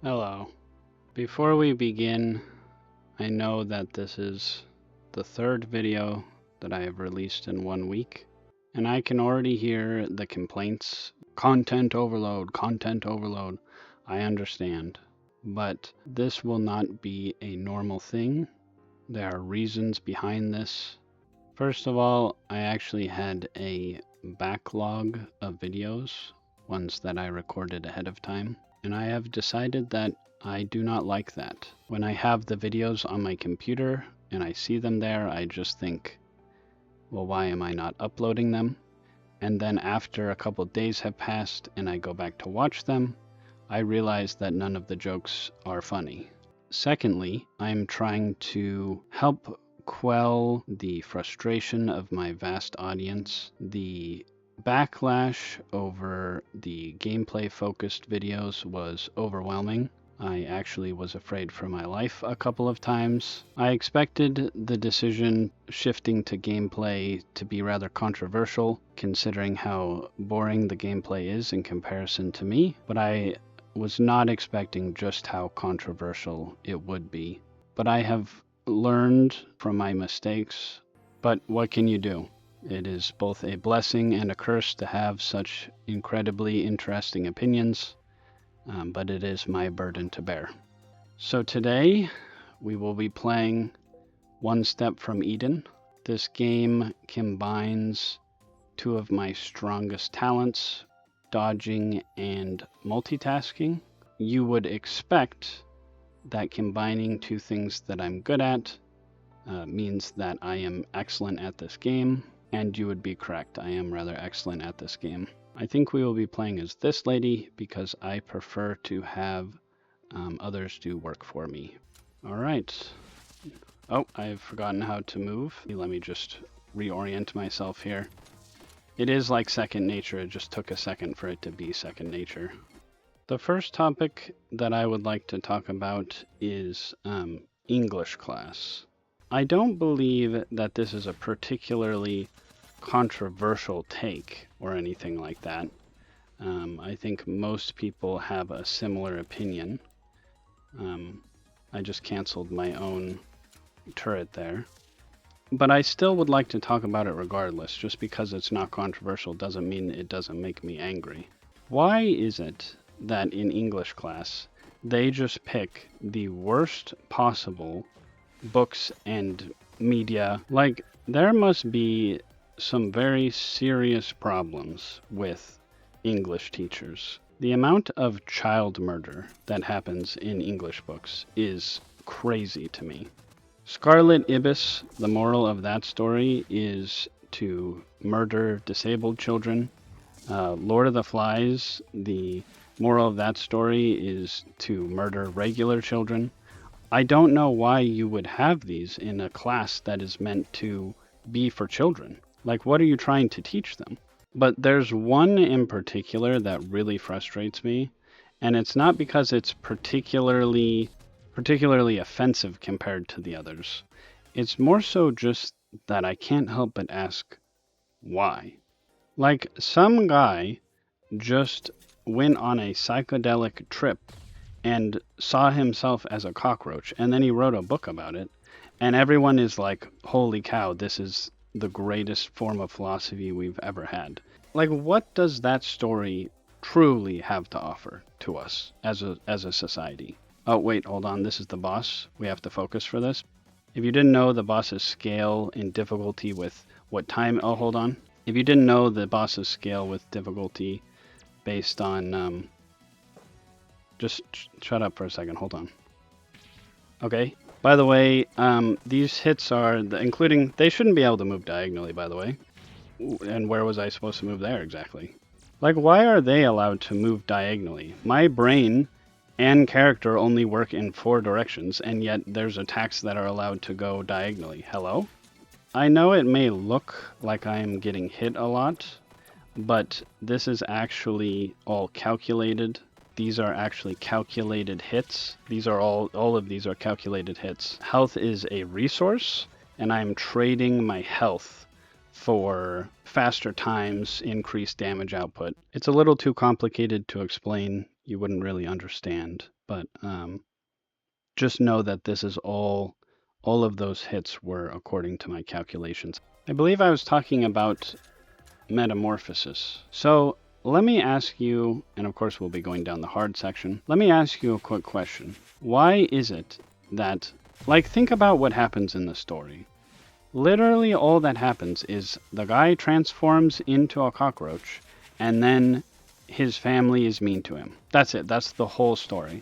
Hello. Before we begin, I know that this is the third video that I have released in 1 week, and I can already hear the complaints. Content overload, content overload. I understand. But this will not be a normal thing. There are reasons behind this. First of all, I actually had a backlog of videos, ones that I recorded ahead of time, and I have decided that I do not like that. When I have the videos on my computer and I see them there, I just think, well, why am I not uploading them? And then after a couple days have passed and I go back to watch them, I realize that none of the jokes are funny. Secondly, I'm trying to help quell the frustration of my vast audience. The backlash over the gameplay focused videos was overwhelming. I actually was afraid for my life a couple of times. I expected the decision shifting to gameplay to be rather controversial, considering how boring the gameplay is in comparison to me, but I was not expecting just how controversial it would be. But I have learned from my mistakes. But what can you do? It is both a blessing and a curse to have such incredibly interesting opinions, but it is my burden to bear. So today we will be playing One Step from Eden. This game combines two of my strongest talents, dodging and multitasking. You would expect that combining two things that I'm good at means that I am excellent at this game, and you would be correct. I am rather excellent at this game. I think we will be playing as this lady because I prefer to have others do work for me. All right. Oh, I've forgotten how to move. Let me just reorient myself here. It is like second nature. It just took a second for it to be second nature. The first topic that I would like to talk about is English class. I don't believe that this is a particularly controversial take or anything like that. I think most people have a similar opinion. I just canceled my own turret there. But I still would like to talk about it regardless. Just because it's not controversial doesn't mean it doesn't make me angry. Why is it that in English class they just pick the worst possible books and media? Like, there must be some very serious problems with English teachers. The amount of child murder that happens in English books is crazy to me. Scarlet Ibis, the moral of that story is to murder disabled children. Lord of the Flies, the moral of that story is to murder regular children. I don't know why you would have these in a class that is meant to be for children. Like, what are you trying to teach them? But there's one in particular that really frustrates me, and it's not because it's particularly offensive compared to the others. It's more so just that I can't help but ask why. Like, some guy just went on a psychedelic trip and saw himself as a cockroach, and then he wrote a book about it, and everyone is like, holy cow, this is the greatest form of philosophy we've ever had. Like, what does that story truly have to offer to us as a society? Oh, wait, hold on. This is the boss. We have to focus for this. If you didn't know the boss's scale in difficulty with what time... Oh, hold on. If you didn't know the boss's scale with difficulty based on... Just shut up for a second. Hold on. Okay. By the way, these hits are... including... They shouldn't be able to move diagonally, by the way. And where was I supposed to move there exactly? Like, why are they allowed to move diagonally? My brain and character only work in 4 directions, and yet there's attacks that are allowed to go diagonally. Hello? I know it may look like I am getting hit a lot, but this is actually all calculated. These are actually calculated hits. These are all of these are calculated hits. Health is a resource, and I'm trading my health for faster times, increased damage output. It's a little too complicated to explain. You wouldn't really understand. But just know that this is all of those hits were according to my calculations. I believe I was talking about metamorphosis. So let me ask you, and of course we'll be going down the hard section, let me ask you a quick question. Why is it that, like, think about what happens in the story. Literally all that happens is the guy transforms into a cockroach and then his family is mean to him. That's it. That's the whole story.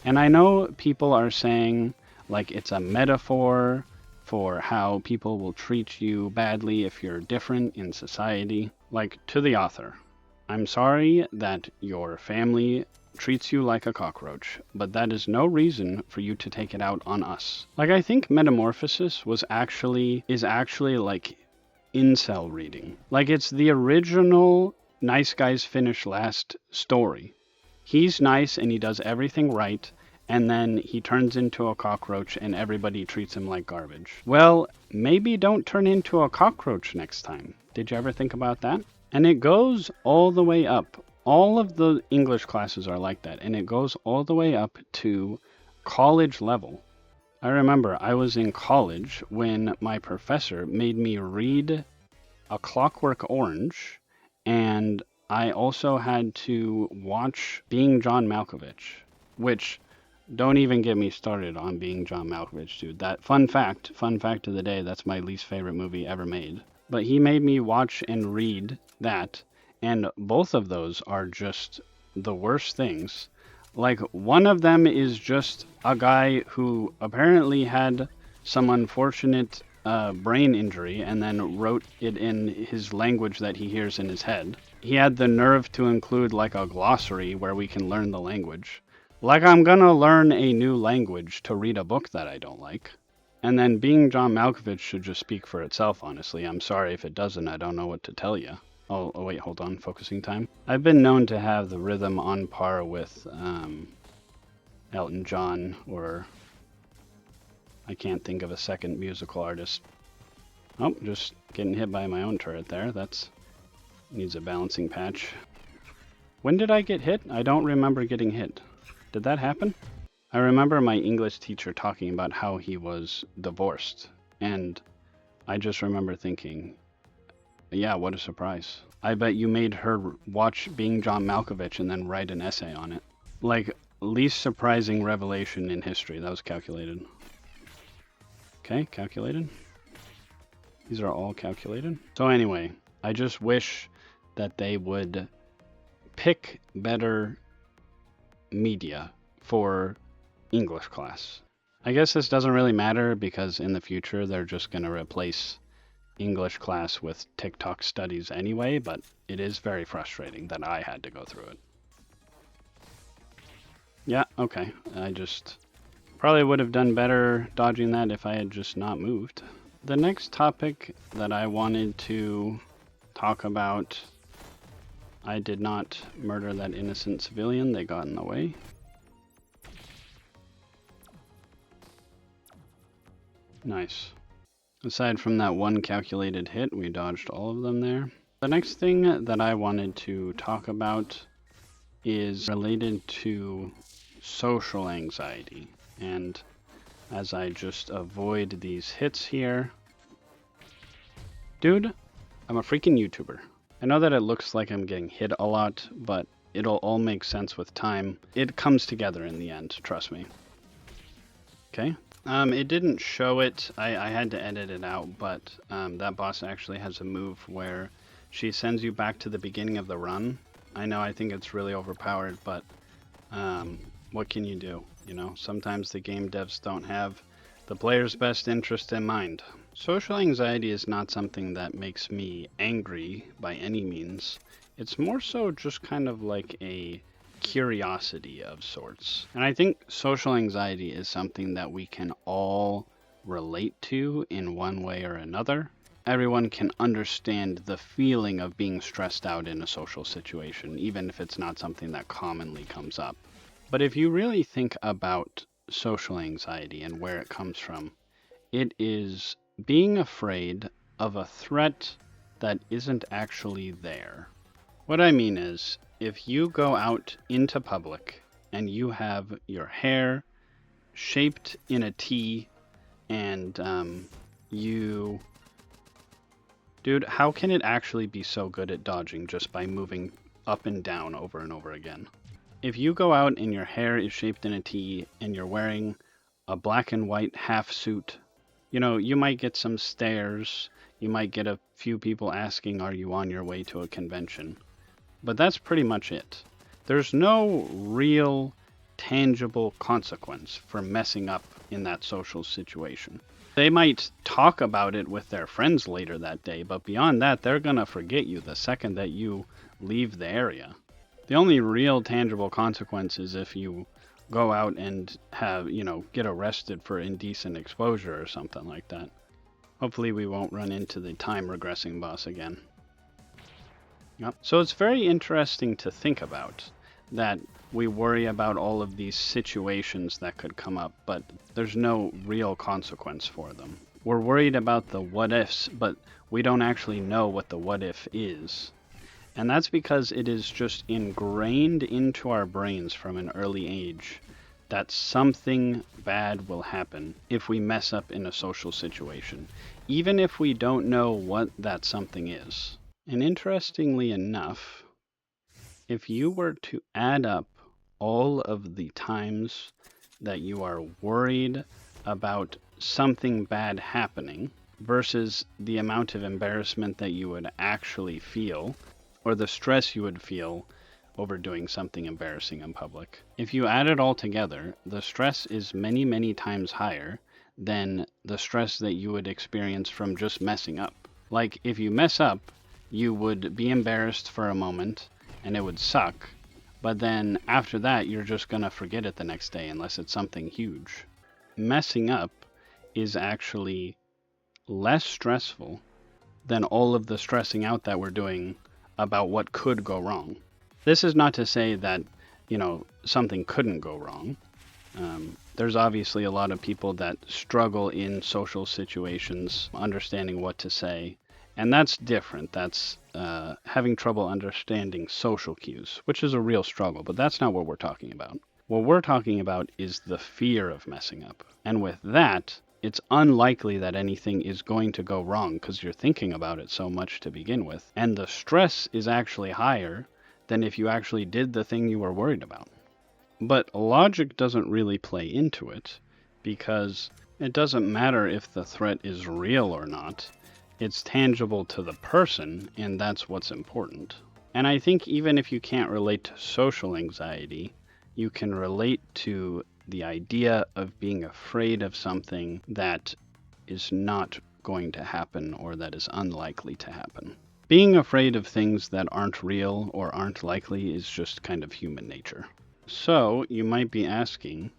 And I know people are saying, like, it's a metaphor for how people will treat you badly if you're different in society. Like, to the author, I'm sorry that your family treats you like a cockroach, but that is no reason for you to take it out on us. Like, I think Metamorphosis is actually like incel reading. Like, it's the original Nice Guys Finish Last story. He's nice and he does everything right, and then he turns into a cockroach and everybody treats him like garbage. Well, maybe don't turn into a cockroach next time. Did you ever think about that? And it goes all the way up. All of the English classes are like that, and it goes all the way up to college level. I remember I was in college when my professor made me read A Clockwork Orange, and I also had to watch Being John Malkovich, which, don't even get me started on Being John Malkovich, dude. That fun fact of the day, that's my least favorite movie ever made. But he made me watch and read that, and both of those are just the worst things. Like, one of them is just a guy who apparently had some unfortunate brain injury and then wrote it in his language that he hears in his head. He had the nerve to include like a glossary where we can learn the language. Like, I'm gonna learn a new language to read a book that I don't like. And then Being John Malkovich should just speak for itself, honestly. I'm sorry if it doesn't, I don't know what to tell you. Oh, wait, hold on, focusing time. I've been known to have the rhythm on par with Elton John, or I can't think of a second musical artist. Oh, just getting hit by my own turret there. That's needs a balancing patch. When did I get hit? I don't remember getting hit. Did that happen? I remember my English teacher talking about how he was divorced, and I just remember thinking, yeah, what a surprise. I bet you made her watch Being John Malkovich and then write an essay on it. Like, least surprising revelation in history. That was calculated. Okay, calculated. These are all calculated. So anyway, I just wish that they would pick better media for English class. I guess this doesn't really matter because in the future they're just going to replace English class with TikTok studies anyway, but it is very frustrating that I had to go through it. Yeah, okay. I just probably would have done better dodging that if I had just not moved. The next topic that I wanted to talk about, I did not murder that innocent civilian. They got in the way. Nice. Aside from that one calculated hit, we dodged all of them there. The next thing that I wanted to talk about is related to social anxiety. And as I just avoid these hits here... Dude, I'm a freaking YouTuber. I know that it looks like I'm getting hit a lot, but it'll all make sense with time. It comes together in the end, trust me. Okay. It didn't show it. I had to edit it out, but that boss actually has a move where she sends you back to the beginning of the run. I know, I think it's really overpowered, but what can you do? You know, sometimes the game devs don't have the player's best interest in mind. Social anxiety is not something that makes me angry by any means. It's more so just kind of like a curiosity of sorts. And I think social anxiety is something that we can all relate to in one way or another. Everyone can understand the feeling of being stressed out in a social situation, even if it's not something that commonly comes up. But if you really think about social anxiety and where it comes from, it is being afraid of a threat that isn't actually there. What I mean is, if you go out into public and you have your hair shaped in a T, and you... Dude, how can it actually be so good at dodging just by moving up and down over and over again? If you go out and your hair is shaped in a T and you're wearing a black and white half suit, you know, you might get some stares. You might get a few people asking, are you on your way to a convention? But that's pretty much it. There's no real tangible consequence for messing up in that social situation. They might talk about it with their friends later that day, but beyond that, they're gonna forget you the second that you leave the area. The only real tangible consequence is if you go out and have, get arrested for indecent exposure or something like that. Hopefully we won't run into the time regressing boss again. Yep. So it's very interesting to think about that we worry about all of these situations that could come up, but there's no real consequence for them. We're worried about the what ifs, but we don't actually know what the what if is. And that's because it is just ingrained into our brains from an early age that something bad will happen if we mess up in a social situation, even if we don't know what that something is. And interestingly enough, if you were to add up all of the times that you are worried about something bad happening versus the amount of embarrassment that you would actually feel, or the stress you would feel over doing something embarrassing in public, if you add it all together, the stress is many, many times higher than the stress that you would experience from just messing up. Like, if you mess up, you would be embarrassed for a moment, and it would suck, but then after that, you're just gonna forget it the next day unless it's something huge. Messing up is actually less stressful than all of the stressing out that we're doing about what could go wrong. This is not to say that, something couldn't go wrong. There's obviously a lot of people that struggle in social situations, understanding what to say, and that's different. That's having trouble understanding social cues, which is a real struggle, but that's not what we're talking about. What we're talking about is the fear of messing up. And with that, it's unlikely that anything is going to go wrong because you're thinking about it so much to begin with. And the stress is actually higher than if you actually did the thing you were worried about. But logic doesn't really play into it because it doesn't matter if the threat is real or not. It's tangible to the person, and that's what's important. And I think even if you can't relate to social anxiety, you can relate to the idea of being afraid of something that is not going to happen or that is unlikely to happen. Being afraid of things that aren't real or aren't likely is just kind of human nature. So you might be asking,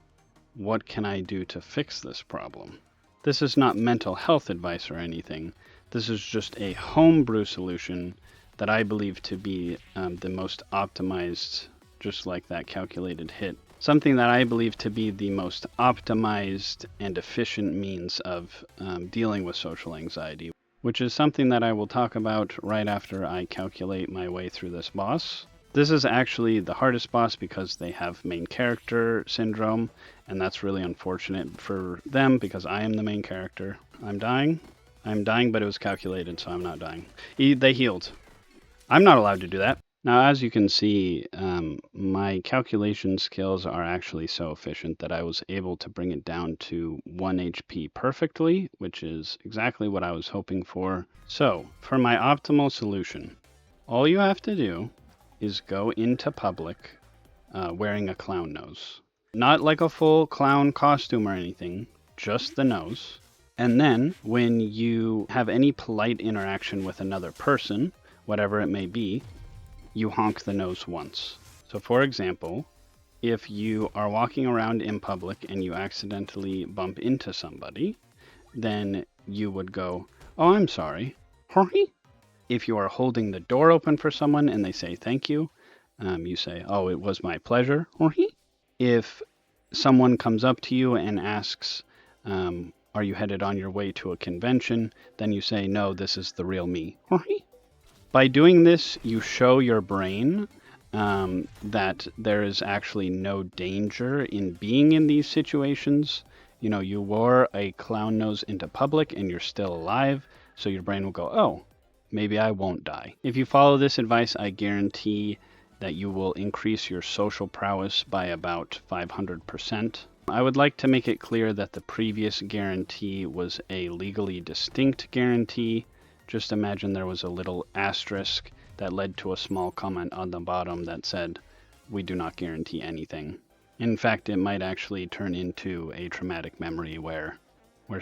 what can I do to fix this problem? This is not mental health advice or anything. This is just a homebrew solution that I believe to be the most optimized, just like that calculated hit. Something that I believe to be the most optimized and efficient means of dealing with social anxiety, which is something that I will talk about right after I calculate my way through this boss. This is actually the hardest boss because they have main character syndrome, and that's really unfortunate for them because I am the main character. I'm dying, but it was calculated, so I'm not dying. They healed. I'm not allowed to do that. Now, as you can see, my calculation skills are actually so efficient that I was able to bring it down to 1 HP perfectly, which is exactly what I was hoping for. So, for my optimal solution, all you have to do is go into public wearing a clown nose. Not like a full clown costume or anything, just the nose. And then, when you have any polite interaction with another person, whatever it may be, you honk the nose once. So for example, if you are walking around in public and you accidentally bump into somebody, then you would go, "Oh, I'm sorry." If you are holding the door open for someone and they say thank you, you say, "Oh, it was my pleasure." If someone comes up to you and asks, "Are you headed on your way to a convention?" then you say, "No, this is the real me." By doing this, you show your brain that there is actually no danger in being in these situations. You know, you wore a clown nose into public and you're still alive, so your brain will go, oh, maybe I won't die. If you follow this advice, I guarantee that you will increase your social prowess by about 500%. I would like to make it clear that the previous guarantee was a legally distinct guarantee. Just imagine there was a little asterisk that led to a small comment on the bottom that said, we do not guarantee anything. In fact, it might actually turn into a traumatic memory where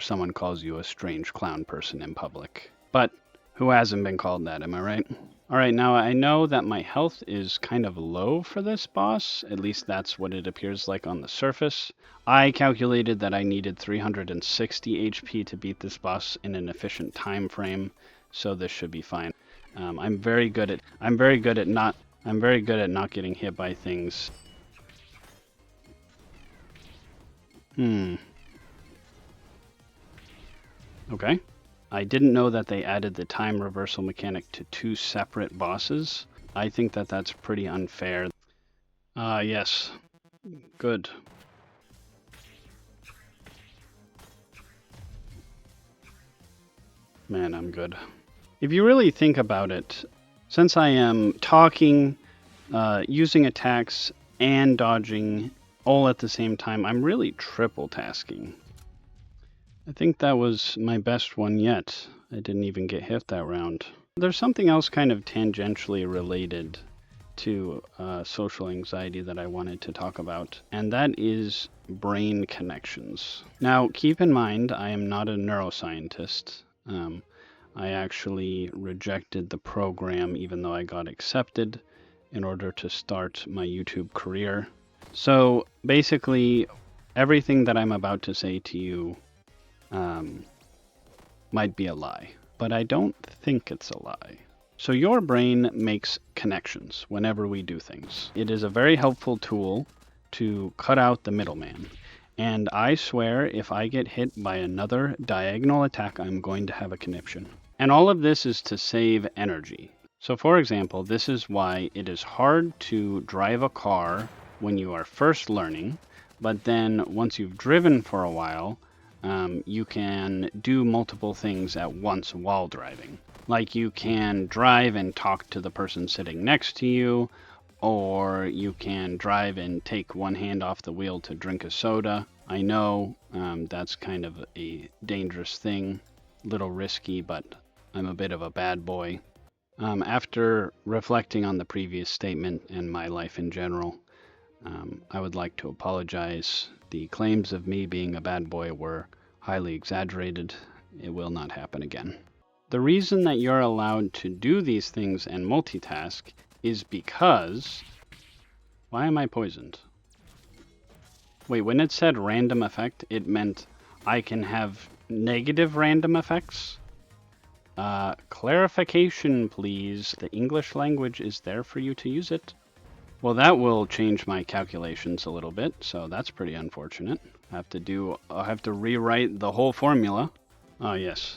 someone calls you a strange clown person in public. But who hasn't been called that, am I right? Alright, now I know that my health is kind of low for this boss, at least that's what it appears like on the surface. I calculated that I needed 360 HP to beat this boss in an efficient time frame, so this should be fine. I'm very good at not getting hit by things. Okay. I didn't know that they added the time reversal mechanic to 2 separate bosses. I think that that's pretty unfair. Yes. Good. Man, I'm good. If you really think about it, since I am talking, using attacks, and dodging all at the same time, I'm really triple tasking. I think that was my best one yet. I didn't even get hit that round. There's something else kind of tangentially related to social anxiety that I wanted to talk about, and that is brain connections. Now, keep in mind, I am not a neuroscientist. I actually rejected the program even though I got accepted in order to start my YouTube career. So basically, everything that I'm about to say to you might be a lie, but I don't think it's a lie. So your brain makes connections whenever we do things. It is a very helpful tool to cut out the middleman. And I swear if I get hit by another diagonal attack, I'm going to have a conniption. And all of this is to save energy. So for example, this is why it is hard to drive a car when you are first learning, but then once you've driven for a while, you can do multiple things at once while driving. Like you can drive and talk to the person sitting next to you, or you can drive and take one hand off the wheel to drink a soda. I know that's kind of a dangerous thing, a little risky, but I'm a bit of a bad boy. After reflecting on the previous statement and my life in general, I would like to apologize. The claims of me being a bad boy were highly exaggerated. It will not happen again. The reason that you're allowed to do these things and multitask is because... Why am I poisoned? Wait, when it said random effect, it meant I can have negative random effects? Clarification, please. The English language is there for you to use it. Well, that will change my calculations a little bit, so that's pretty unfortunate. I'll have to rewrite the whole formula. Ah, yes.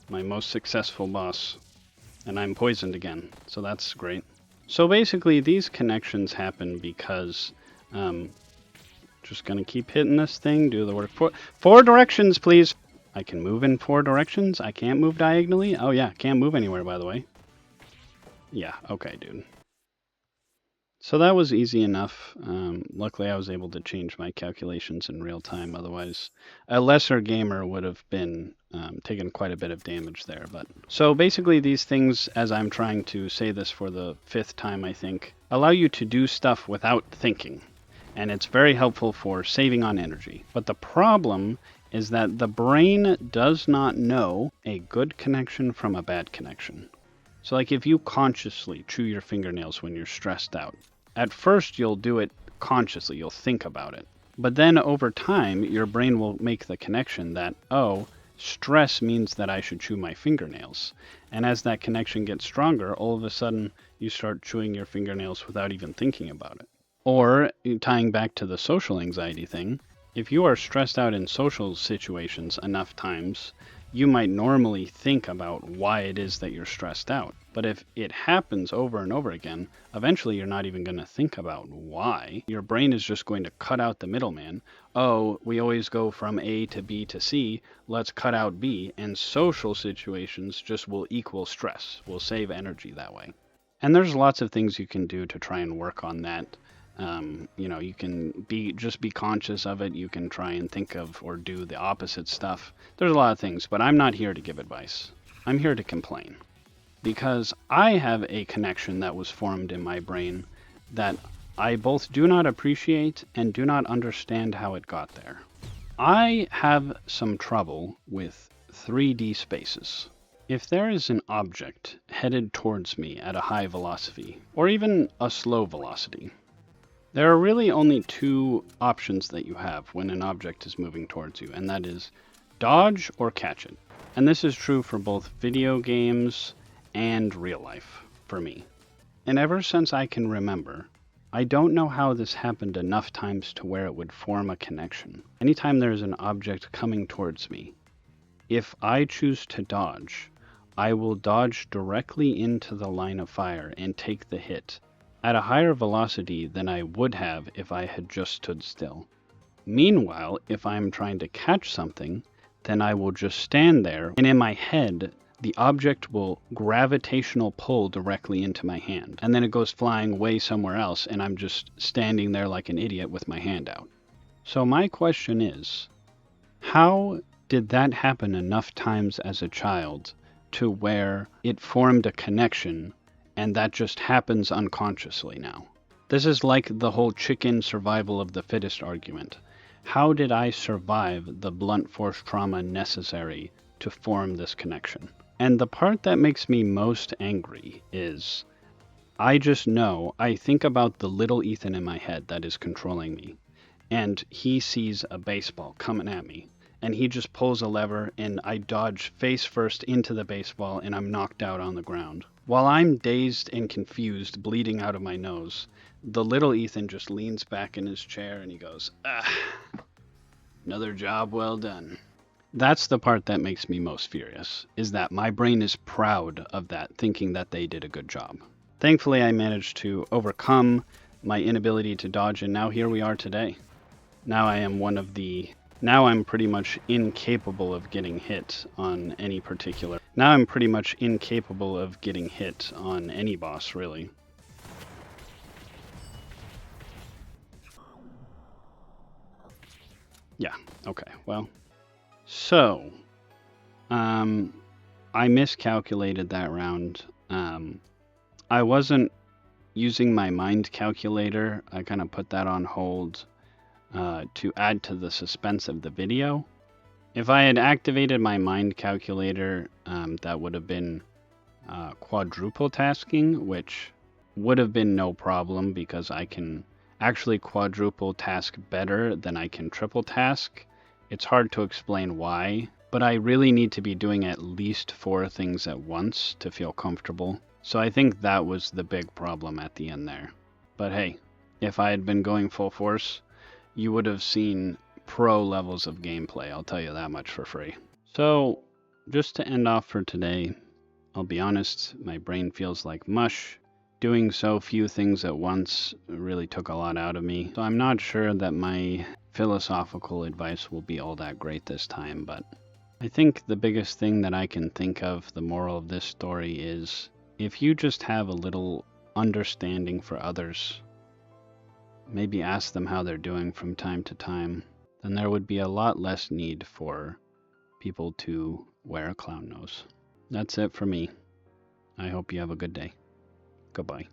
My most successful boss. And I'm poisoned again, so that's great. So basically, these connections happen because... just gonna keep hitting this thing, do the work. Four directions, please! I can move in 4 directions? I can't move diagonally? Oh yeah, can't move anywhere, by the way. Yeah, okay, dude. So that was easy enough. Luckily, I was able to change my calculations in real time. Otherwise, a lesser gamer would have been taken quite a bit of damage there. But so basically, these things, as I'm trying to say this for the 5th time, I think, allow you to do stuff without thinking. And it's very helpful for saving on energy. But the problem is that the brain does not know a good connection from a bad connection. So like if you consciously chew your fingernails when you're stressed out, at first you'll do it consciously, you'll think about it. But then over time, your brain will make the connection that, oh, stress means that I should chew my fingernails. And as that connection gets stronger, all of a sudden you start chewing your fingernails without even thinking about it. Or, tying back to the social anxiety thing, if you are stressed out in social situations enough times, you might normally think about why it is that you're stressed out. But if it happens over and over again, eventually you're not even going to think about why. Your brain is just going to cut out the middleman. Oh, we always go from A to B to C, let's cut out B, and social situations just will equal stress. We'll save energy that way. And there's lots of things you can do to try and work on that. You can be conscious of it. You can try and think of or do the opposite stuff. There's a lot of things, but I'm not here to give advice. I'm here to complain because I have a connection that was formed in my brain that I both do not appreciate and do not understand how it got there. I have some trouble with 3D spaces. If there is an object headed towards me at a high velocity, or even a slow velocity, there are really only two options that you have when an object is moving towards you, and that is dodge or catch it. And this is true for both video games and real life, for me. And ever since I can remember, I don't know how this happened enough times to where it would form a connection. Anytime there's an object coming towards me, if I choose to dodge, I will dodge directly into the line of fire and take the hit at a higher velocity than I would have if I had just stood still. Meanwhile, if I'm trying to catch something, then I will just stand there, and in my head, the object will gravitational pull directly into my hand, and then it goes flying way somewhere else, and I'm just standing there like an idiot with my hand out. So my question is, how did that happen enough times as a child to where it formed a connection and that just happens unconsciously now? This is like the whole chicken survival of the fittest argument. How did I survive the blunt force trauma necessary to form this connection? And the part that makes me most angry is I just know, I think about the little Ethan in my head that is controlling me, and he sees a baseball coming at me, and he just pulls a lever, and I dodge face first into the baseball, and I'm knocked out on the ground. While I'm dazed and confused, bleeding out of my nose, the little Ethan just leans back in his chair and he goes, another job well done. That's the part that makes me most furious, is that my brain is proud of that, thinking that they did a good job. Thankfully, I managed to overcome my inability to dodge, and now here we are today. Now I'm pretty much incapable of getting hit on any boss, really. Yeah, okay, well. So, I miscalculated that round. I wasn't using my mind calculator. I kind of put that on hold to add to the suspense of the video. If I had activated my mind calculator, that would have been quadruple tasking, which would have been no problem because I can actually quadruple task better than I can triple task. It's hard to explain why, but I really need to be doing at least 4 things at once to feel comfortable. So I think that was the big problem at the end there. But hey, if I had been going full force, you would have seen pro levels of gameplay, I'll tell you that much for free. So, just to end off for today, I'll be honest, my brain feels like mush. Doing so few things at once really took a lot out of me. So I'm not sure that my philosophical advice will be all that great this time, but I think the biggest thing that I can think of, the moral of this story is, if you just have a little understanding for others, maybe ask them how they're doing from time to time, then there would be a lot less need for people to wear a clown nose. That's it for me. I hope you have a good day. Goodbye.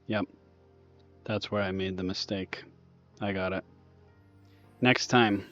Yep. That's where I made the mistake. I got it. Next time.